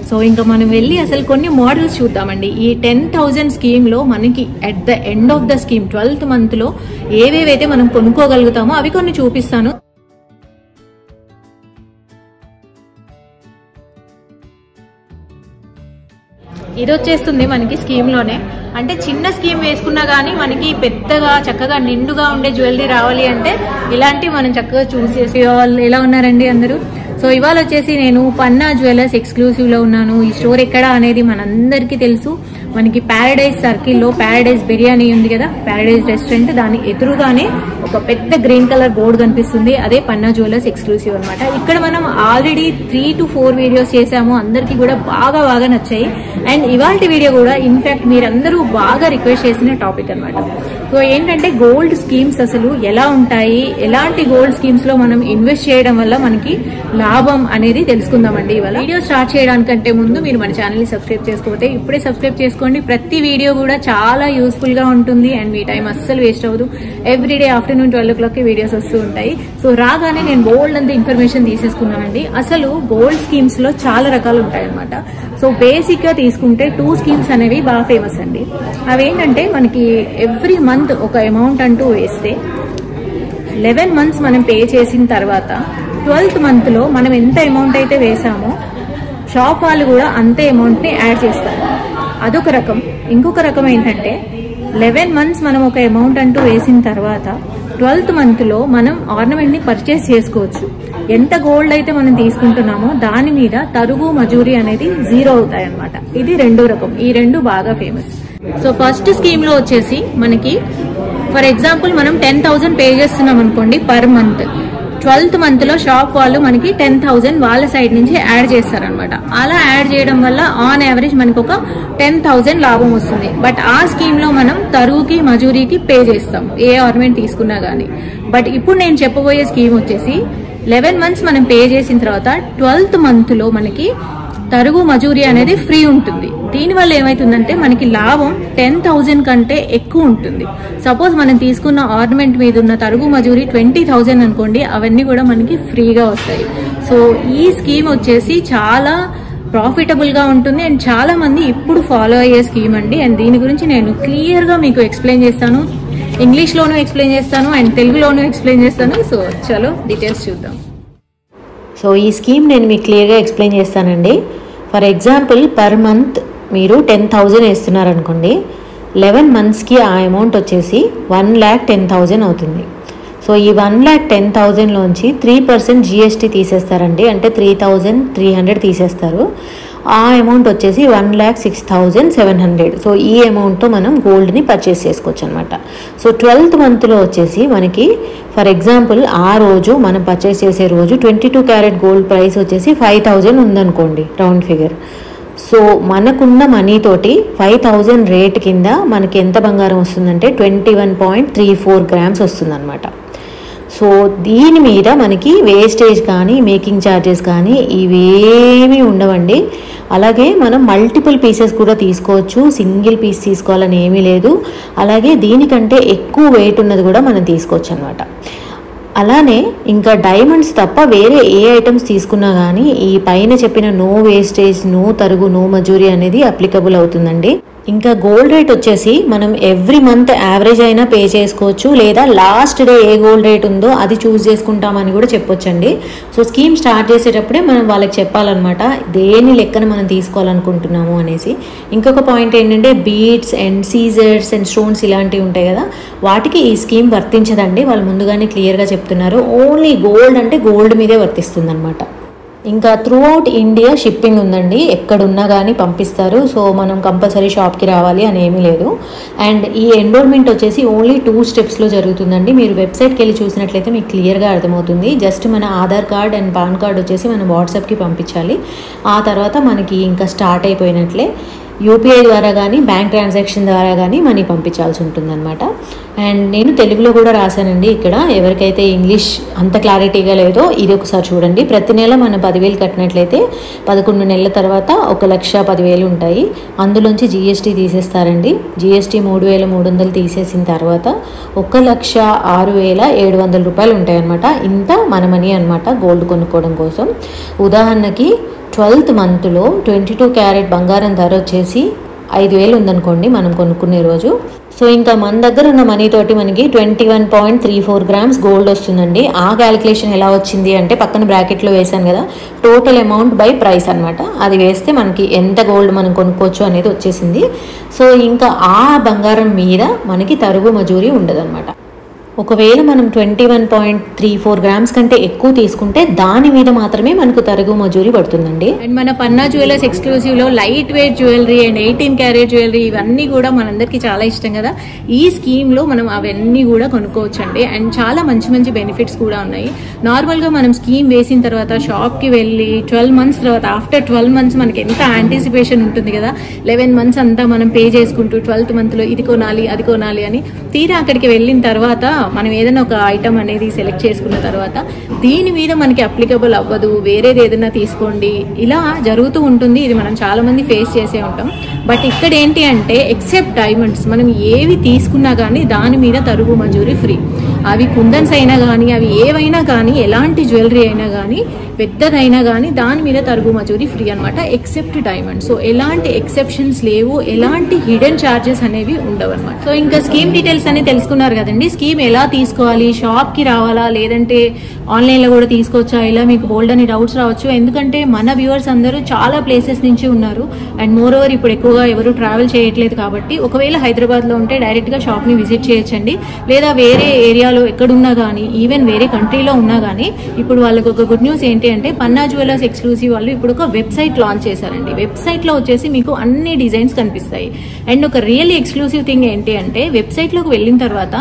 So ఇంకా మనం వెళ్ళి అసలు కొన్ని మోడల్స్ చూద్దామండి. ఈ 10,000 స్కీమ్లో మనకి at the end of the scheme 12th మంత్లో ఏవేవైతే మనం కొనుక్కోగలుగుతామో అవి కొన్ని చూపిస్తాను. ఇది వచ్చేస్తుంది మనకి స్కీమ్లోనే. అంటే చిన్న స్కీమ్ వేసుకున్నా కానీ మనకి పెద్దగా చక్కగా నిండుగా ఉండే జ్యువెలరీ రావాలి అంటే ఇలాంటివి మనం చక్కగా చూస్ చేసి. వాళ్ళు ఎలా ఉన్నారండి అందరూ? సో ఇవాళ వచ్చేసి నేను పన్నా జ్యువెలర్స్ ఎక్స్క్లూసివ్లో ఉన్నాను. ఈ స్టోర్ ఎక్కడ అనేది మనందరికీ తెలుసు. మనకి ప్యారడైజ్ సర్కిల్లో ప్యారడైజ్ బిర్యానీ ఉంది కదా, ప్యారడైజ్ రెస్టారెంట్, దాని ఎదురుగానే ఒక పెద్ద గ్రీన్ కలర్ బోర్డు కనిపిస్తుంది. అదే పన్నా జ్యువెలర్స్ ఎక్స్క్లూసివ్ అనమాట. ఇక్కడ మనం ఆల్రెడీ 3 to 4 వీడియోస్ చేసాము. అందరికీ కూడా బాగా నచ్చాయి. అండ్ ఇవాళ వీడియో కూడా ఇన్ఫాక్ట్ మీరందరూ బాగా రిక్వెస్ట్ చేసిన టాపిక్ అనమాట. సో ఏంటంటే గోల్డ్ స్కీమ్స్ అసలు ఎలా ఉంటాయి, ఎలాంటి గోల్డ్ స్కీమ్స్ లో మనం ఇన్వెస్ట్ చేయడం వల్ల మనకి లాభం అనేది తెలుసుకుందామండి. ఇవాళ వీడియో స్టార్ట్ చేయడానికంటే ముందు మీరు మన ఛానల్ ని సబ్స్క్రైబ్ చేసుకోకపోతే ఇప్పుడే సబ్స్క్రైబ్ చేసుకోండి. ప్రతి వీడియో కూడా చాలా యూస్ఫుల్ గా ఉంటుంది అండ్ మీ టైం అస్సలు వేస్ట్ అవ్వదు. ఎవ్రీడే ఆఫ్టర్నూన్ 12 o'clock వీడియోస్ వస్తూ ఉంటాయి. సో రాగానే నేను గోల్డ్ అంత ఇన్ఫర్మేషన్ తీసేసుకున్నానండి. అసలు గోల్డ్ స్కీమ్స్ లో చాలా రకాలు ఉంటాయన్నమాట. సో బేసిక్ గా తీసుకుంటే 2 స్కీమ్స్ అనేవి బాగా ఫేమస్ అండి. అవేంటంటే మనకి ఎవ్రీ మంత్ ఒక అమౌంట్ అంటూ వేస్తే 11 months మనం పే చేసిన తర్వాత 12th month లో మనం ఎంత అమౌంట్ అయితే వేసామో షాప్ వాళ్ళు కూడా అంతే అమౌంట్ ని యాడ్ చేస్తారు. అదొక రకం. ఇంకొక రకం ఏంటంటే 11 months మనం ఒక అమౌంట్ అంటూ వేసిన తర్వాత 12th month లో మనం ఆర్నమెంట్ ని పర్చేస్ చేసుకోవచ్చు. ఎంత గోల్డ్ అయితే మనం తీసుకుంటున్నామో దాని మీద తరుగు మజూరీ అనేది 0 అవుతాయి అనమాట. ఇది రెండో రకం. ఈ రెండు బాగా ఫేమస్. సో ఫస్ట్ స్కీమ్ లో వచ్చేసి మనకి ఫర్ ఎగ్జాంపుల్ మనం 10,000 పే చేస్తున్నాం అనుకోండి పర్ మంత్. 12th month లో షాప్ వాళ్ళు మనకి 10,000 వాళ్ళ సైడ్ నుంచి యాడ్ చేస్తారనమాట. అలా యాడ్ చేయడం వల్ల ఆన్ యావరేజ్ మనకి ఒక 10,000 లాభం వస్తుంది. బట్ ఆ స్కీమ్ లో మనం తరుగుకి మజూరీకి పే చేస్తాం ఏ ఆర్నమెంట్ తీసుకున్నా గానీ. బట్ ఇప్పుడు నేను చెప్పబోయే స్కీమ్ వచ్చేసి 11 months మనం పే చేసిన తర్వాత 12th month లో మనకి తరుగు మజూరీ అనేది ఫ్రీ ఉంటుంది. దీనివల్ల ఏమైతుందంటే మనకి లాభం 10,000 కంటే ఎక్కువ ఉంటుంది. సపోజ్ మనం తీసుకున్న ఆర్నమెంట్ మీద ఉన్న తరుగు మజూరీ 20,000 అనుకోండి, అవన్నీ కూడా మనకి ఫ్రీగా వస్తాయి. సో ఈ స్కీమ్ వచ్చేసి చాలా ప్రాఫిటబుల్ గా ఉంటుంది అండ్ చాలా మంది ఇప్పుడు ఫాలో అయ్యే స్కీమ్ అండి. అండ్ దీని గురించి నేను క్లియర్ గా మీకు ఎక్స్ప్లెయిన్ చేస్తాను. ఇంగ్లీష్ లోనూ ఎక్స్ప్లెయిన్ చేస్తాను అండ్ తెలుగులోనూ ఎక్స్ప్లెయిన్ చేస్తాను. సో చలో డీటెయిల్స్ చూద్దాం. సో ఈ స్కీమ్ నేను మీకు క్లియర్గా ఎక్స్ప్లెయిన్ చేస్తానండి. ఫర్ ఎగ్జాంపుల్ పర్ మంత్ మీరు 10,000 వేస్తున్నారనుకోండి, 11 monthsకి ఆ అమౌంట్ వచ్చేసి 1,10,000 అవుతుంది. సో ఈ 1,10,000లోంచి 3% GST తీసేస్తారండి. అంటే 3,300 తీసేస్తారు. ఆ అమౌంట్ వచ్చేసి 1,06,700. సో ఈ అమౌంట్తో మనం గోల్డ్ని పర్చేస్ చేసుకోవచ్చు అనమాట. సో 12th monthలో వచ్చేసి మనకి ఫర్ ఎగ్జాంపుల్ ఆ రోజు మనం పర్చేస్ చేసే రోజు 22 క్యారెట్ గోల్డ్ ప్రైస్ వచ్చేసి 5,000 ఉందనుకోండి రౌండ్ ఫిగర్. సో మనకున్న మనీతోటి 5,000 రేట్ కింద మనకి ఎంత బంగారం వస్తుందంటే 21.34 grams వస్తుందన్నమాట. సో దీని మీద మనకి వేస్టేజ్ కానీ మేకింగ్ ఛార్జెస్ కానీ ఇవేమీ ఉండవండి. అలాగే మనం మల్టిపుల్ పీసెస్ కూడా తీసుకోవచ్చు. సింగిల్ పీస్ తీసుకోవాలని ఏమీ లేదు. అలాగే దీనికంటే ఎక్కువ వెయిట్ ఉన్నది కూడా మనం తీసుకోవచ్చు అనమాట. అలానే ఇంకా డైమండ్స్ తప్ప వేరే ఏ ఐటమ్స్ తీసుకున్నా కానీ ఈ పైన చెప్పిన నో వేస్టేజ్, నో తరుగు, నో మజూరీ అనేది అప్లికబుల్ అవుతుందండి. ఇంకా గోల్డ్ రేట్ వచ్చేసి మనం ఎవ్రీ మంత్ యావరేజ్ అయినా పే చేసుకోవచ్చు, లేదా లాస్ట్ డే ఏ గోల్డ్ రేట్ ఉందో అది చూస్ చేసుకుంటామని కూడా చెప్పొచ్చండి. సో స్కీమ్ స్టార్ట్ చేసేటప్పుడే మనం వాళ్ళకి చెప్పాలన్నమాట దేని లెక్కన మనం తీసుకోవాలనుకుంటున్నాము అనేసి. ఇంకొక పాయింట్ ఏంటంటే beads and scissors and stones ఇలాంటివి ఉంటాయి కదా, వాటికి ఈ స్కీమ్ వర్తించదండి. వాళ్ళు ముందుగానే క్లియర్గా చెప్తున్నారు. ఓన్లీ గోల్డ్ అంటే గోల్డ్ మీదే వర్తిస్తుంది అనమాట. ఇంకా త్రూ అవుట్ ఇండియా షిప్పింగ్ ఉందండి. ఎక్కడున్నా కానీ పంపిస్తారు. సో మనం కంపల్సరీ షాప్కి రావాలి అని ఏమీ లేదు. అండ్ ఈ ఎన్రోల్మెంట్ వచ్చేసి ఓన్లీ 2 స్టెప్స్లో జరుగుతుందండి. మీరు వెబ్సైట్కి వెళ్ళి చూసినట్లయితే మీకు క్లియర్గా అర్థమవుతుంది. జస్ట్ మన Aadhaar card and pan card వచ్చేసి మనం వాట్సాప్కి పంపించాలి. ఆ తర్వాత మనకి ఇంకా స్టార్ట్ అయిపోయినట్లే. యూపీఐ ద్వారా కానీ బ్యాంక్ ట్రాన్సాక్షన్ ద్వారా కానీ మనీ పంపించాల్సి ఉంటుందన్నమాట. అండ్ నేను తెలుగులో కూడా రాశానండి. ఇక్కడ ఎవరికైతే ఇంగ్లీష్ అంత క్లారిటీగా లేదో ఇది ఒకసారి చూడండి. ప్రతి నెల మనం 10,000 కట్టినట్లయితే 11 నెలల తర్వాత 1,10,000 ఉంటాయి. అందులోంచి GST తీసేస్తారండి. GST 3,300 తీసేసిన తర్వాత 1,06,700 రూపాయలు ఉంటాయి అన్నమాట. ఇంత మన మనీ అనమాట గోల్డ్ కొనుక్కోవడం కోసం. ఉదాహరణకి 12th మంత్లో 22 క్యారెట్ బంగారం ధర వచ్చేసి 5,000 ఉందనుకోండి మనం కొనుక్కునే రోజు. సో ఇంకా మన దగ్గర ఉన్న మనీ తోటి మనకి 21.34 grams గోల్డ్ వస్తుందండి. ఆ క్యాలిక్యులేషన్ ఎలా వచ్చింది అంటే పక్కన బ్రాకెట్లో వేసాను కదా, టోటల్ అమౌంట్ బై ప్రైస్ అనమాట. అది వేస్తే మనకి ఎంత గోల్డ్ మనం కొనుక్కోవచ్చు అనేది వచ్చేసింది. సో ఇంకా ఆ బంగారం మీద మనకి తరుగు మజూరీ ఉండదు అనమాట. ఒకవేళ మనం 21.34 grams కంటే ఎక్కువ తీసుకుంటే దాని మీద మాత్రమే మనకు తరుగు మజూరీ పడుతుందండి. అండ్ మన పన్నా జ్యువెలర్స్ ఎక్స్క్లూసివ్లో light weight jewellery and 18 carat jewellery ఇవన్నీ కూడా మనందరికీ చాలా ఇష్టం కదా. ఈ స్కీమ్లో మనం అవన్నీ కూడా కొనుక్కోవచ్చు అండి. అండ్ చాలా మంచి మంచి బెనిఫిట్స్ కూడా ఉన్నాయి. నార్మల్గా మనం స్కీమ్ వేసిన తర్వాత షాప్కి వెళ్ళి 12 months తర్వాత ఆఫ్టర్ 12 months మనకి ఎంత యాంటిసిపేషన్ ఉంటుంది కదా. 11 months అంతా మనం పే చేసుకుంటూ 12th monthలో ఇది కొనాలి అది కొనాలి అని, తీరా అక్కడికి వెళ్ళిన తర్వాత మనం ఏదైనా ఒక ఐటమ్ అనేది సెలెక్ట్ చేసుకున్న తర్వాత దీని మీద మనకి అప్లికబుల్ అవ్వదు, వేరేది ఏదైనా తీసుకోండి, ఇలా జరుగుతూ ఉంటుంది. ఇది మనం చాలా మంది ఫేస్ చేసే ఉంటాం. బట్ ఇక్కడ ఏంటి అంటే ఎక్సెప్ట్ డైమండ్స్ మనం ఏవి తీసుకున్నా కానీ దాని మీద తరుగు మజూరీ ఫ్రీ. అవి కుందన్స్ అయినా కానీ అవి ఏవైనా కానీ ఎలాంటి జ్యువెలరీ అయినా కానీ పెద్దదైనా కానీ దాని మీద తరుగు మజూరీ ఫ్రీ అనమాట, ఎక్సెప్ట్ డైమండ్. సో ఎలాంటి ఎక్సెప్షన్స్ లేవు, ఎలాంటి హిడెన్ ఛార్జెస్ అనేవి ఉండవు అనమాట. సో ఇంకా స్కీమ్ డీటెయిల్స్ అనేది తెలుసుకున్నారు కదండి. స్కీమ్ ఎలా తీసుకోవాలి, షాప్కి రావాలా లేదంటే ఆన్లైన్లో కూడా తీసుకోవచ్చా, ఇలా మీకు బోల్డ్ అని డౌట్స్ రావచ్చు. ఎందుకంటే మన వ్యూవర్స్ అందరూ చాలా ప్లేసెస్ నుంచి ఉన్నారు. అండ్ మోర్ ఓవర్ ఇప్పుడు ఎక్కువగా ఎవరు ట్రావెల్ చేయట్లేదు కాబట్టి ఒకవేళ హైదరాబాద్లో ఉంటే డైరెక్ట్గా షాప్ని విజిట్ చేయొచ్చండి. లేదా వేరే ఏరియాలో ఎక్కడున్నా కానీ ఈవెన్ వేరే కంట్రీలో ఉన్నా కానీ ఇప్పుడు వాళ్ళకి ఒక గుడ్ న్యూస్ ఏంటి అంటే పన్నా జ్యువెలర్స్ ఎక్స్క్లూసివ్ వాళ్ళు ఇప్పుడు ఒక వెబ్సైట్ లాంచ్ చేశారండి. వెబ్సైట్లో వచ్చేసి మీకు అన్ని డిజైన్స్ కనిపిస్తాయి. అండ్ ఒక రియల్లీ ఎక్స్క్లూసివ్ థింగ్ ఏంటి అంటే వెబ్సైట్లోకి వెళ్ళిన తర్వాత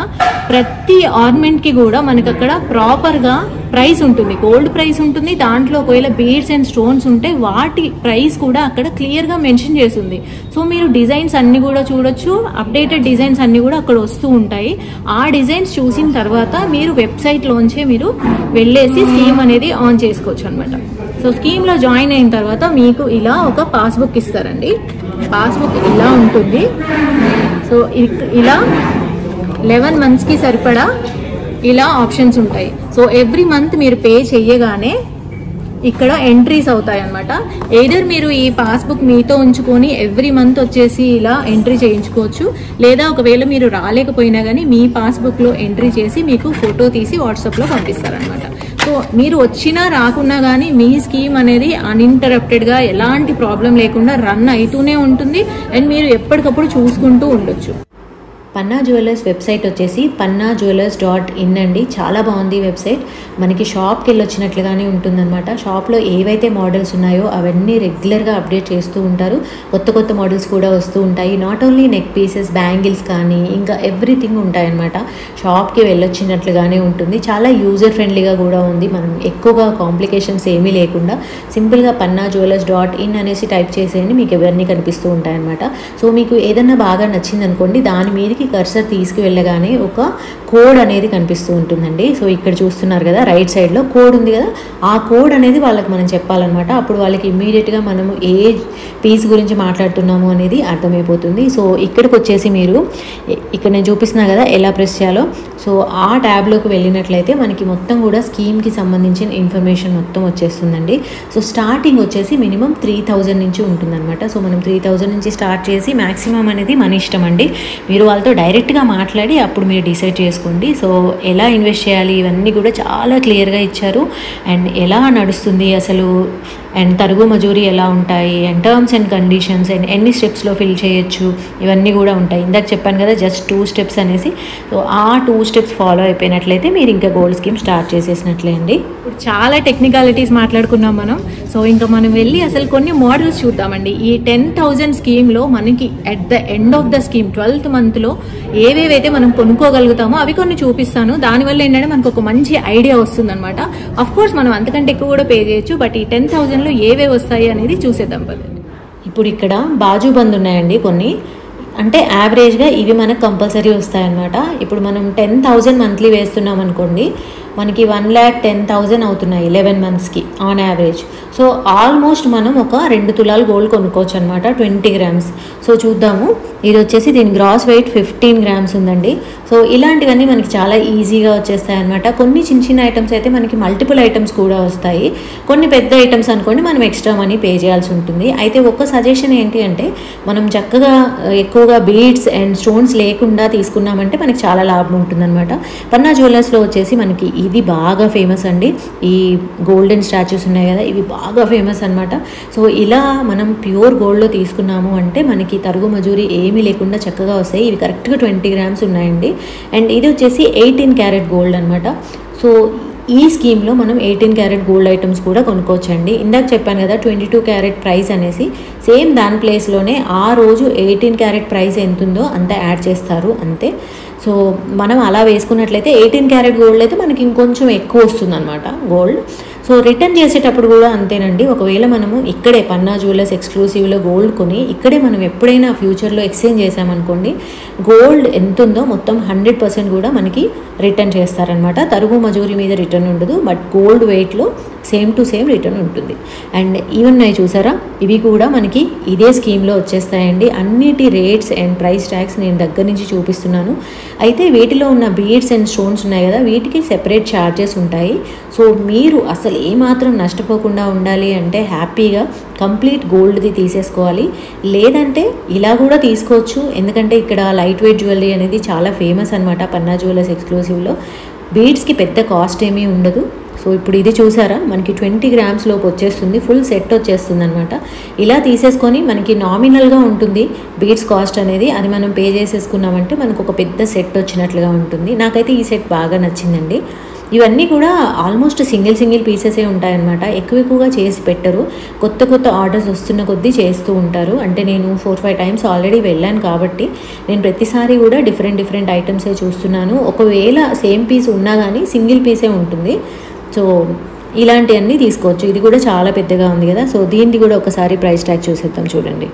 ప్రతి ఆర్నమెంట్కి కూడా మనకు అక్కడ ప్రాపర్గా ప్రైస్ ఉంటుంది, గోల్డ్ ప్రైస్ ఉంటుంది. దాంట్లో ఒకవేళ బీడ్స్ అండ్ స్టోన్స్ ఉంటే వాటి ప్రైస్ కూడా అక్కడ క్లియర్గా మెన్షన్ చేస్తుంది. సో మీరు డిజైన్స్ అన్ని కూడా చూడొచ్చు, అప్డేటెడ్ డిజైన్స్ అన్ని కూడా అక్కడ వస్తూ ఉంటాయి. ఆ డిజైన్స్ చూసిన తర్వాత మీరు వెబ్సైట్లోంచే మీరు వెళ్ళేసి స్కీమ్ అనేది ఆన్ చేసుకోవచ్చు అనమాట. సో స్కీమ్లో జాయిన్ అయిన తర్వాత మీకు ఇలా ఒక పాస్బుక్ ఇస్తారండి. పాస్బుక్ ఇలా ఉంటుంది. సో ఇలా 11 monthsకి సరిపడా ఇలా ఆప్షన్స్ ఉంటాయి. సో ఎవ్రీ మంత్ మీరు పే చేయగానే ఇక్కడ ఎంట్రీస్ అవుతాయి అనమాట. ఎయిదర్ మీరు ఈ పాస్బుక్ మీతో ఉంచుకొని ఎవ్రీ మంత్ వచ్చేసి ఇలా ఎంట్రీ చేయించుకోవచ్చు, లేదా ఒకవేళ మీరు రాలేకపోయినా కానీ మీ పాస్బుక్లో ఎంట్రీ చేసి మీకు ఫోటో తీసి వాట్సాప్లో పంపిస్తారనమాట. సో మీరు వచ్చినా రాకున్నా కానీ మీ స్కీమ్ అనేది అన్ఇంటరప్టెడ్గా ఎలాంటి ప్రాబ్లం లేకుండా రన్ అవుతూనే ఉంటుంది. అండ్ మీరు ఎప్పటికప్పుడు చూసుకుంటూ ఉండొచ్చు. పన్నా జ్యువెలర్స్ వెబ్సైట్ వచ్చేసి pannajewelers.in అండి. చాలా బాగుంది వెబ్సైట్. మనకి షాప్కి వెళ్ళి వచ్చినట్లుగానే ఉంటుందన్నమాట. షాప్లో ఏవైతే మోడల్స్ ఉన్నాయో అవన్నీ రెగ్యులర్గా అప్డేట్ చేస్తూ ఉంటారు. కొత్త కొత్త మోడల్స్ కూడా వస్తూ ఉంటాయి. Not only neck pieces, bangles కానీ ఇంకా ఎవ్రీథింగ్ ఉంటాయన్నమాట. షాప్కి వెళ్ళొచ్చినట్లుగానే ఉంటుంది. చాలా యూజర్ ఫ్రెండ్లీగా కూడా ఉంది. మనం ఎక్కువగా కాంప్లికేషన్స్ ఏమీ లేకుండా సింపుల్గా pannajewelers.in అనేసి టైప్ చేసేయండి, మీకు ఇవన్నీ కనిపిస్తూ ఉంటాయన్నమాట. సో మీకు ఏదన్నా బాగా నచ్చింది అనుకోండి, దాని మీదకి కర్సర్ తీసుకువెళ్ళగానే ఒక కోడ్ అనేది కనిపిస్తూ ఉంటుందండి. సో ఇక్కడ చూస్తున్నారు కదా, రైట్ సైడ్లో కోడ్ ఉంది కదా, ఆ కోడ్ అనేది వాళ్ళకి మనం చెప్పాలన్నమాట. అప్పుడు వాళ్ళకి ఇమ్మీడియట్గా మనము ఏ పీస్ గురించి మాట్లాడుతున్నాము అనేది అర్థమైపోతుంది. సో ఇక్కడికి వచ్చేసి మీరు ఇక్కడ నేను చూపిస్తున్నా కదా ఎలా ప్రెస్ చేయాలో, సో ఆ ట్యాబ్లోకి వెళ్ళినట్లయితే మనకి మొత్తం కూడా స్కీమ్కి సంబంధించిన ఇన్ఫర్మేషన్ మొత్తం వచ్చేస్తుందండి. సో స్టార్టింగ్ వచ్చేసి మినిమం 3,000 నుంచి ఉంటుందన్నమాట. సో మనం 3,000 నుంచి స్టార్ట్ చేసి మ్యాక్సిమం అనేది మన ఇష్టం అండి. మీరు వాళ్ళతో డైరెక్ట్గా మాట్లాడి అప్పుడు మీరు డిసైడ్ చేసుకోండి. సో ఎలా ఇన్వెస్ట్ చేయాలి ఇవన్నీ కూడా చాలా క్లియర్గా ఇచ్చారు. అండ్ ఎలా నడుస్తుంది అసలు, అండ్ తరుగు మజూరీ ఎలా ఉంటాయి, and terms and conditions, and ఎన్ని స్టెప్స్లో ఫిల్ చేయొచ్చు, ఇవన్నీ కూడా ఉంటాయి. ఇందాక చెప్పాను కదా జస్ట్ 2 steps అనేసి. సో ఆ 2 steps ఫాలో అయిపోయినట్లయితే మీరు ఇంకా గోల్డ్ స్కీమ్ స్టార్ట్ చేసేసినట్లే అండి. ఇప్పుడు చాలా టెక్నికాలిటీస్ మాట్లాడుకున్నాం మనం. సో ఇంకా మనం వెళ్ళి అసలు కొన్ని మోడల్స్ చూద్దామండి. ఈ 10,000 స్కీమ్లో మనకి at the end of the scheme 12th monthలో ఏవేవైతే మనం కొనుక్కోగలుగుతామో అవి కొన్ని చూపిస్తాను. దానివల్ల ఏంటంటే మనకు ఒక మంచి ఐడియా వస్తుంది అనమాట. అఫ్ కోర్స్ మనం అంతకంటే ఎక్కువ కూడా పే చేయొచ్చు, బట్ ఈ 10,000లో ఏవే వస్తాయి అనేది చూసేద్దాం పదండి. ఇప్పుడు ఇక్కడ బాజు బంద్ ఉన్నాయండి కొన్ని, అంటే యావరేజ్గా ఇవి మనకు కంపల్సరీ వస్తాయన్నమాట. ఇప్పుడు మనం 10,000 మంత్లీ వేస్తున్నాం అనుకోండి, మనకి 1,10,000 అవుతున్నాయి 11 మంత్స్కి ఆన్ యావరేజ్. సో ఆల్మోస్ట్ మనం ఒక 2 తులాలు గోల్డ్ కొనుక్కోవచ్చు అనమాట 20 గ్రామ్స్. సో చూద్దాము, ఇది వచ్చేసి దీని గ్రాస్ వెయిట్ 15 గ్రామ్స్ ఉందండి. సో ఇలాంటివన్నీ మనకి చాలా ఈజీగా వచ్చేస్తాయి అనమాట. కొన్ని చిన్న చిన్న ఐటమ్స్ అయితే మనకి మల్టిపుల్ ఐటమ్స్ కూడా వస్తాయి. కొన్ని పెద్ద ఐటమ్స్ అనుకోండి మనం ఎక్స్ట్రా మనీ పే చేయాల్సి ఉంటుంది. అయితే ఒక్క సజెషన్ ఏంటి అంటే మనం చక్కగా ఎక్కువగా బీడ్స్ అండ్ స్టోన్స్ లేకుండా తీసుకున్నామంటే మనకి చాలా లాభం ఉంటుందన్నమాట. పన్నా జ్యువెలర్స్లో వచ్చేసి మనకి ఇది బాగా ఫేమస్ అండి. ఈ గోల్డెన్ స్టాచ్యూస్ ఉన్నాయి కదా, ఇవి బాగా ఫేమస్ అనమాట. సో ఇలా మనం ప్యూర్ గోల్డ్లో తీసుకున్నాము అంటే మనకి తరుగు మజూరీ ఏమీ లేకుండా చక్కగా వస్తాయి. ఇవి కరెక్ట్గా 20 గ్రామ్స్ ఉన్నాయండి. అండ్ ఇది వచ్చేసి 18 క్యారెట్ గోల్డ్ అనమాట. సో ఈ స్కీమ్లో మనం 18 క్యారెట్ గోల్డ్ ఐటమ్స్ కూడా కొనుక్కోవచ్చండి. ఇందాక చెప్పాను కదా 22 క్యారెట్ ప్రైస్ అనేసి, సేమ్ దాని ప్లేస్లోనే ఆ రోజు 18 క్యారెట్ ప్రైస్ ఎంత ఉందో అంత యాడ్ చేస్తారు అంతే. సో మనం అలా వేసుకున్నట్లయితే 18 క్యారెట్ గోల్డ్ అయితే మనకి ఇంకొంచెం ఎక్కువ వస్తుందన్నమాట గోల్డ్. సో రిటర్న్ చేసేటప్పుడు కూడా అంతేనండి. ఒకవేళ మనము ఇక్కడే పన్నా జ్యువెలర్స్ ఎక్స్క్లూసివ్లో గోల్డ్ కొని ఇక్కడే మనం ఎప్పుడైనా ఫ్యూచర్లో ఎక్స్చేంజ్ చేసామనుకోండి, గోల్డ్ ఎంత ఉందో మొత్తం 100% కూడా మనకి రిటర్న్ చేస్తారనమాట. తరుగు మజూరీ మీద రిటర్న్ ఉండదు, బట్ గోల్డ్ వెయిట్లో సేమ్ టు సేమ్ రిటర్న్ ఉంటుంది. అండ్ ఈవెన్ చూసారా, ఇవి కూడా మనకి ఇదే స్కీమ్లో వచ్చేస్తాయండి. అన్నిటి రేట్స్ అండ్ ప్రైస్ ట్యాగ్స్ నేను దగ్గర నుంచి చూపిస్తున్నాను. అయితే వీటిలో ఉన్న బీడ్స్ అండ్ స్టోన్స్ ఉన్నాయి కదా, వీటికి సెపరేట్ ఛార్జెస్ ఉంటాయి. సో మీరు అసలు ఏమాత్రం నష్టపోకుండా ఉండాలి అంటే హ్యాపీగా కంప్లీట్ గోల్డ్ది తీసేసుకోవాలి. లేదంటే ఇలా కూడా తీసుకోవచ్చు, ఎందుకంటే ఇక్కడ లైట్ వెయిట్ జ్యువెలరీ అనేది చాలా ఫేమస్ అనమాట పన్నా జ్యువెలర్స్ ఎక్స్క్లూసివ్లో. బీడ్స్కి పెద్ద కాస్ట్ ఏమీ ఉండదు. సో ఇప్పుడు ఇది చూసారా, మనకి 20 గ్రామ్స్ లోపు వచ్చేస్తుంది, ఫుల్ సెట్ వచ్చేస్తుంది అనమాట. ఇలా తీసేసుకొని మనకి నామినల్గా ఉంటుంది బీడ్స్ కాస్ట్ అనేది, అది మనం పే చేసేసుకున్నామంటే మనకు ఒక పెద్ద సెట్ వచ్చినట్లుగా ఉంటుంది. నాకైతే ఈ సెట్ బాగా నచ్చిందండి. ఇవన్నీ కూడా ఆల్మోస్ట్ సింగిల్ పీసెసే ఉంటాయన్నమాట. ఎక్కువగా చేసి పెట్టరు, కొత్త ఆర్డర్స్ వస్తున్న కొద్దీ చేస్తూ ఉంటారు. అంటే నేను 4-5 టైమ్స్ ఆల్రెడీ వెళ్ళాను కాబట్టి నేను ప్రతిసారి కూడా డిఫరెంట్ ఐటమ్సే చూస్తున్నాను. ఒకవేళ సేమ్ పీస్ ఉన్నా కానీ సింగిల్ పీసే ఉంటుంది. సో ఇలాంటివన్నీ తీసుకోవచ్చు. ఇది కూడా చాలా పెద్దగా ఉంది కదా, సో దీనికి కూడా ఒకసారి ప్రైస్ ట్యాగ్ చూసేద్దాం చూడండి.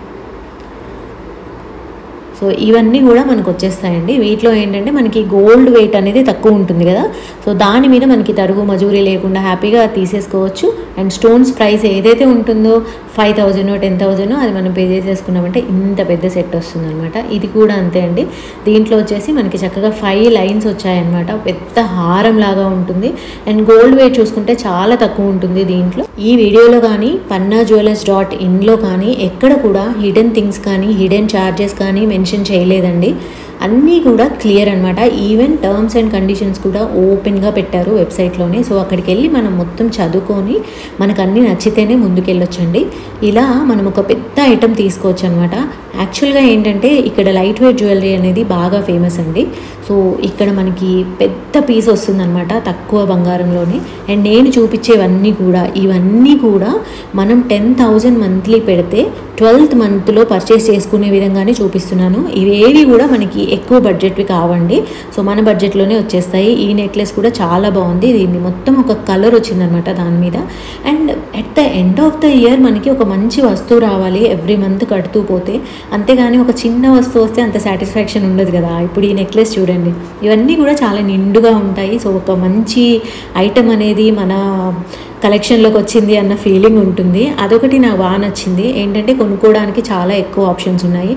సో ఇవన్నీ కూడా మనకు వచ్చేస్తాయండి. వీటిలో ఏంటంటే మనకి గోల్డ్ వెయిట్ అనేది తక్కువ ఉంటుంది కదా, సో దాని మీద మనకి తరుగు మజూరీ లేకుండా హ్యాపీగా తీసేసుకోవచ్చు. అండ్ స్టోన్స్ ప్రైస్ ఏదైతే ఉంటుందో 5,000 10,000 అది మనం పే చేసేసుకున్నామంటే ఇంత పెద్ద సెట్ వస్తుంది అనమాట. ఇది కూడా అంతే అండి. దీంట్లో వచ్చేసి మనకి చక్కగా 5 లైన్స్ వచ్చాయన్నమాట. పెద్ద హారం లాగా ఉంటుంది. అండ్ గోల్డ్ వెయిట్ చూసుకుంటే చాలా తక్కువ ఉంటుంది దీంట్లో. ఈ వీడియోలో కానీ pannajewellers.in కానీ ఎక్కడ కూడా హిడెన్ థింగ్స్ కానీ హిడెన్ ఛార్జెస్ కానీ మెన్షన్ చేయలేదండి. అన్నీ కూడా క్లియర్ అనమాట. ఈవెన్ టర్మ్స్ అండ్ కండిషన్స్ కూడా ఓపెన్గా పెట్టారు వెబ్సైట్లోనే. సో అక్కడికి వెళ్ళి మనం మొత్తం చదువుకొని మనకు అన్నీ నచ్చితేనే ముందుకెళ్ళొచ్చండి. ఇలా మనం ఒక పెద్ద ఐటెం తీసుకోవచ్చు అనమాట. యాక్చువల్గా ఏంటంటే ఇక్కడ లైట్ వెయిట్ జ్యువెలరీ అనేది బాగా ఫేమస్ అండి. సో ఇక్కడ మనకి పెద్ద పీస్ వస్తుందన్నమాట తక్కువ బంగారంలోనే. అండ్ నేను చూపించేవన్నీ కూడా ఇవన్నీ కూడా మనం 10,000 మంత్లీ పెడితే 12th మంత్లో పర్చేస్ చేసుకునే విధంగానే చూపిస్తున్నాను. ఇవేవి కూడా మనకి ఎక్కువ బడ్జెట్వి కావండి. సో మన బడ్జెట్లోనే వచ్చేస్తాయి. ఈ నెక్లెస్ కూడా చాలా బాగుంది. దీన్ని మొత్తం ఒక కలర్ వచ్చిందనమాట దాని మీద. And at the end of the year మనకి ఒక మంచి వస్తువు రావాలి ఎవ్రీ మంత్ కడుతూ పోతే, అంతేగాని ఒక చిన్న వస్తువు వస్తే అంత సాటిస్ఫాక్షన్ ఉండదు కదా. ఇప్పుడు ఈ నెక్లెస్ చూడండి, ఇవన్నీ కూడా చాలా నిండుగా ఉంటాయి. సో ఒక మంచి ఐటమ్ అనేది మన కలెక్షన్లోకి వచ్చింది అన్న ఫీలింగ్ ఉంటుంది. అదొకటి నాకు బాగా నచ్చింది. ఏంటంటే కొనుక్కోవడానికి చాలా ఎక్కువ ఆప్షన్స్ ఉన్నాయి.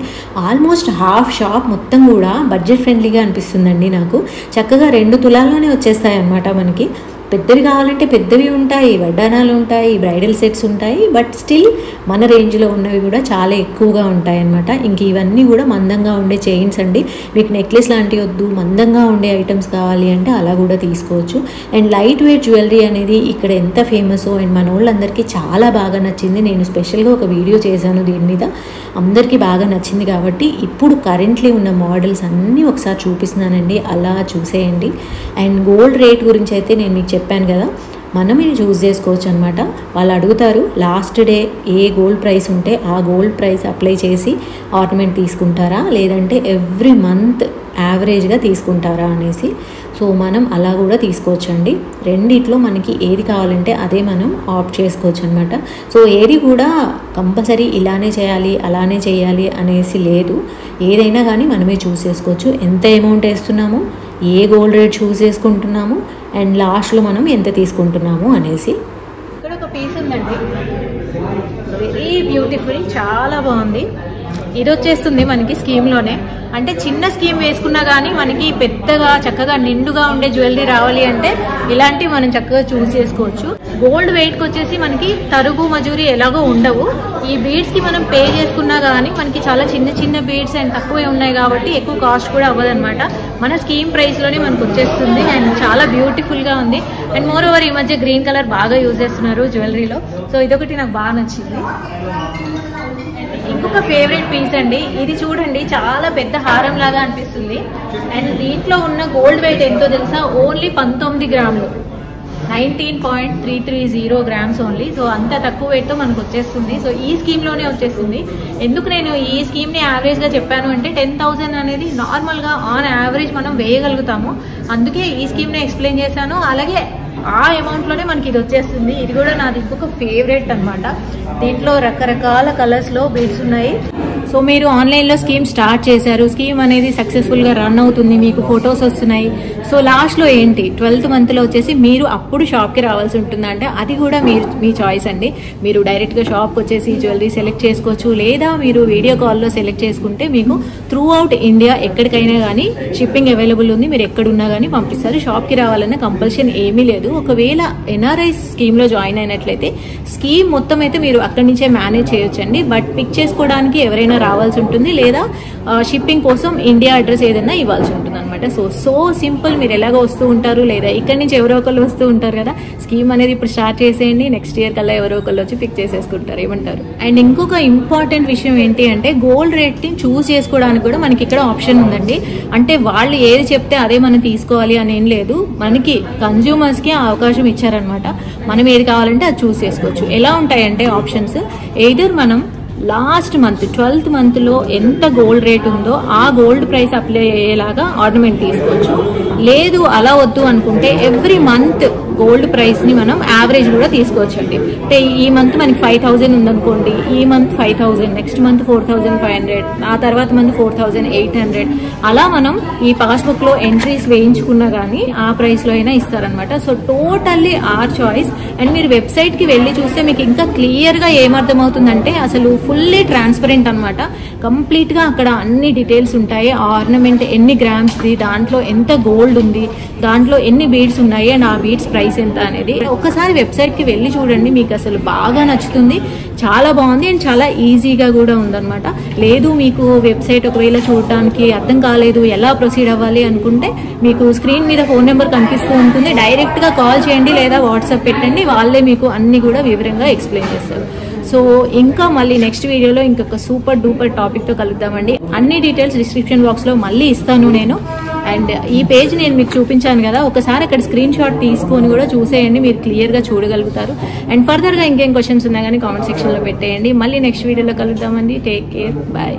ఆల్మోస్ట్ హాఫ్ షాప్ మొత్తం కూడా బడ్జెట్ ఫ్రెండ్లీగా అనిపిస్తుందండి నాకు. చక్కగా 2 తులాల్లోనే వచ్చేస్తాయి అన్నమాట మనకి. పెద్దవి కావాలంటే పెద్దవి ఉంటాయి, వడ్డానాలు ఉంటాయి, బ్రైడల్ సెట్స్ ఉంటాయి, బట్ స్టిల్ మన రేంజ్లో ఉన్నవి కూడా చాలా ఎక్కువగా ఉంటాయి అన్నమాట. ఇంక ఇవన్నీ కూడా మందంగా ఉండే చైన్స్ అండి. మీకు నెక్లెస్ లాంటివి వద్దు, మందంగా ఉండే ఐటమ్స్ కావాలి అంటే అలా కూడా తీసుకోవచ్చు. అండ్ లైట్ వెయిట్ జ్యువెలరీ అనేది ఇక్కడ ఎంత ఫేమస్ అండ్ మన వాళ్ళందరికీ చాలా బాగా నచ్చింది. నేను స్పెషల్గా ఒక వీడియో చేశాను దీని మీద, అందరికీ బాగా నచ్చింది కాబట్టి ఇప్పుడు కరెంట్లీ ఉన్న మోడల్స్ అన్నీ ఒకసారి చూపిస్తున్నానండి, అలా చూసేయండి. అండ్ గోల్డ్ రేట్ గురించి అయితే నేను మీకు చెప్పాను కదా, మనం ఇది చూస్ చేసుకోవచ్చు అనమాట. వాళ్ళు అడుగుతారు లాస్ట్ డే ఏ గోల్డ్ ప్రైస్ ఉంటే ఆ గోల్డ్ ప్రైస్ అప్లై చేసి ఆర్నమెంట్ తీసుకుంటారా లేదంటే ఎవ్రీ మంత్ యావరేజ్గా తీసుకుంటారా అనేసి. సో మనం అలా కూడా తీసుకోవచ్చు అండి. రెండిట్లో మనకి ఏది కావాలంటే అదే మనం ఆప్ట్ చేసుకోవచ్చు అనమాట. సో ఏది కూడా కంపల్సరీ ఇలానే చేయాలి అలానే చేయాలి అనేసి లేదు. ఏదైనా కానీ మనమే చూస్ చేసుకోవచ్చు. ఎంత అమౌంట్ వేస్తున్నామో ఏ గోల్డ్ రేట్ చూస్ చేసుకుంటున్నాము అండ్ లాస్ట్లో మనం ఎంత తీసుకుంటున్నాము అనేసి. ఇక్కడ ఒక పీస్ ఉందండి, వెరీ బ్యూటిఫుల్, చాలా బాగుంది. ఇది వచ్చేస్తుంది మనకి స్కీమ్లోనే. అంటే చిన్న స్కీమ్ వేసుకున్నా కానీ మనకి పెద్దగా చక్కగా నిండుగా ఉండే జ్యువెలరీ రావాలి అంటే ఇలాంటివి మనం చక్కగా చూస్ చేసుకోవచ్చు. గోల్డ్ వెయిట్కి వచ్చేసి మనకి తరుగు మజూరీ ఎలాగో ఉండవు. ఈ బీడ్స్కి మనం పే చేసుకున్నా కానీ మనకి చాలా చిన్న చిన్న బీడ్స్ అండ్ తక్కువే ఉన్నాయి కాబట్టి ఎక్కువ కాస్ట్ కూడా అవ్వదన్నమాట. మన స్కీమ్ ప్రైస్లోనే మనకు వచ్చేస్తుంది అండ్ చాలా బ్యూటిఫుల్గా ఉంది. అండ్ మోర్ ఓవర్ ఈ మధ్య గ్రీన్ కలర్ బాగా యూజ్ చేస్తున్నారు జ్యువెలరీలో. సో ఇదొకటి నాకు బాగా నచ్చింది. ఇంకొక ఫేవరెట్ పీస్ అండి, ఇది చూడండి చాలా పెద్ద హారం లాగా అనిపిస్తుంది. అండ్ దీంట్లో ఉన్న గోల్డ్ వెయిట్ ఎంతో తెలుసా? ఓన్లీ 19 గ్రాములు, 19.330 గ్రామ్స్ ఓన్లీ. సో అంత తక్కువ వెయిట్ తో మనకు వచ్చేస్తుంది. సో ఈ స్కీమ్ లోనే వచ్చేస్తుంది. ఎందుకు నేను ఈ స్కీమ్ ని యావరేజ్ గా చెప్పాను అంటే 10,000 అనేది నార్మల్ గా ఆన్ యావరేజ్ మనం వేయగలుగుతాము. అందుకే ఈ స్కీమ్ ని ఎక్స్ప్లెయిన్ చేశాను. అలాగే ఆ అమౌంట్ లోనే మనకి ఇది వచ్చేస్తుంది. ఇది కూడా నాది ఇంకొక ఫేవరెట్ అన్నమాట. దీంట్లో రకరకాల కలర్స్ లో బీడ్స్ ఉన్నాయి. సో మీరు ఆన్లైన్ లో స్కీమ్ స్టార్ట్ చేశారు, స్కీమ్ అనేది సక్సెస్ఫుల్ గా రన్ అవుతుంది, మీకు ఫొటోస్ వస్తున్నాయి. సో లాస్ట్ లో ఏంటి 12th మంత్ లో వచ్చేసి మీరు అప్పుడు షాప్ కి రావాల్సి ఉంటుంది. అంటే అది కూడా మీ చాయిస్ అండి. మీరు డైరెక్ట్ గా షాప్ కి వచ్చేసి జ్యువెలరీ సెలెక్ట్ చేసుకోవచ్చు, లేదా మీరు వీడియో కాల్ లో సెలెక్ట్ చేసుకుంటే మీకు త్రూ అవుట్ ఇండియా ఎక్కడికైనా కానీ షిప్పింగ్ అవైలబుల్ ఉంది. మీరు ఎక్కడున్నా కానీ పంపిస్తారు. షాప్ కి రావాలన్న కంపల్షన్ ఏమీ లేదు. ఒకవేళ ఎన్ఆర్ఐ స్కీమ్ లో జాయిన్ అయినట్లయితే స్కీమ్ మొత్తం అయితే మీరు అక్కడి నుంచే మేనేజ్ చేయొచ్చండి. బట్ పిక్ చేసుకోవడానికి ఎవరైనా రావాల్సి ఉంటుంది, లేదా షిప్పింగ్ కోసం ఇండియా అడ్రస్ ఏదైనా ఇవ్వాల్సి ఉంటుంది అనమాట. So simple. మీరు ఎలాగో వస్తూ ఉంటారు, లేదా ఇక్కడి నుంచి ఎవరో ఒకళ్ళు వస్తూ ఉంటారు కదా. స్కీమ్ అనేది ఇప్పుడు స్టార్ట్ చేసేయండి, నెక్స్ట్ ఇయర్ కల్లా ఎవరో ఒకళ్ళు వచ్చి పిక్ చేసేసుకుంటారు. ఏమంటారు? అండ్ ఇంకొక ఇంపార్టెంట్ విషయం ఏంటి అంటే గోల్డ్ రేట్ ని చూస్ చేసుకోవడానికి కూడా మనకి ఇక్కడ ఆప్షన్ ఉందండి. అంటే వాళ్ళు ఏది చెప్తే అదే మనం తీసుకోవాలి అని ఏం లేదు. మనకి కన్జ్యూమర్స్ కి అవకాశం ఇచ్చారనమాట. మనం ఏది కావాలంటే అది చూస్ చేసుకోవచ్చు. ఎలా ఉంటాయంటే ఆప్షన్స్, ఎయిదర్ మనం లాస్ట్ మంత్ 12th మంత్ లో ఎంత గోల్డ్ రేట్ ఉందో ఆ గోల్డ్ ప్రైస్ అప్లై అయ్యేలాగా ఆర్నమెంట్ తీసుకోవచ్చు. లేదు అలా వద్దు అనుకుంటే ఎవ్రీ మంత్ గోల్డ్ ప్రైస్ ని మనం యావరేజ్ కూడా తీసుకోవచ్చు అండి. అంటే ఈ మంత్ మనకి 5,000 ఉందనుకోండి, ఈ మంత్ 5,000, నెక్స్ట్ మంత్ 4,500, ఆ తర్వాత మంత్ 4,800, అలా మనం ఈ పాస్బుక్ లో ఎంట్రీస్ వేయించుకున్నా గానీ ఆ ప్రైస్ లో అయినా ఇస్తారనమాట. So totally our choice. And మీరు వెబ్సైట్ కి వెళ్ళి చూస్తే మీకు ఇంకా క్లియర్ గా ఏమర్థమవుతుందంటే అసలు ఫుల్లీ ట్రాన్స్పరెంట్ అనమాట. కంప్లీట్ గా అక్కడ అన్ని డీటెయిల్స్ ఉంటాయి. ఆర్నమెంట్ ఎన్ని గ్రామ్స్ ది, దాంట్లో ఎంత గోల్డ్ ఉంది, దాంట్లో ఎన్ని బీడ్స్ ఉన్నాయి అండ్ ఆ బీడ్స్ ప్రైస్ ఎంత అనేది. ఒక్కసారి వెబ్సైట్ కి వెళ్ళి చూడండి, మీకు అసలు బాగా నచ్చుతుంది. చాలా బాగుంది అండ్ చాలా ఈజీగా కూడా ఉందన్నమాట. లేదు మీకు వెబ్సైట్ ఒకవేళ చూడడానికి అర్థం కాలేదు, ఎలా ప్రొసీడ్ అవ్వాలి అనుకుంటే మీకు స్క్రీన్ మీద ఫోన్ నెంబర్ కనిపిస్తూ ఉంటుంది. డైరెక్ట్ గా కాల్ చేయండి లేదా వాట్సాప్ పెట్టండి, వాళ్ళే మీకు అన్ని కూడా వివరంగా ఎక్స్ప్లెయిన్ చేస్తారు. సో ఇంకా మళ్ళీ నెక్స్ట్ వీడియోలో ఇంకొక సూపర్ డూపర్ టాపిక్ తో కలుద్దామండి. అన్ని డీటెయిల్స్ డిస్క్రిప్షన్ బాక్స్ లో మళ్ళీ ఇస్తాను నేను. అండ్ ఈ పేజ్ నేను మీకు చూపించాను కదా, ఒకసారి అక్కడ స్క్రీన్ షాట్ తీసుకొని కూడా చూసేయండి, మీరు క్లియర్ గా చూడగలుగుతారు. అండ్ ఫర్దర్ గా ఇంకేం క్వశ్చన్స్ ఉన్నా కానీ కామెంట్ సెక్షన్ లో పెట్టేయండి. మళ్ళీ నెక్స్ట్ వీడియోలో కలుద్దామండి. Take care, bye.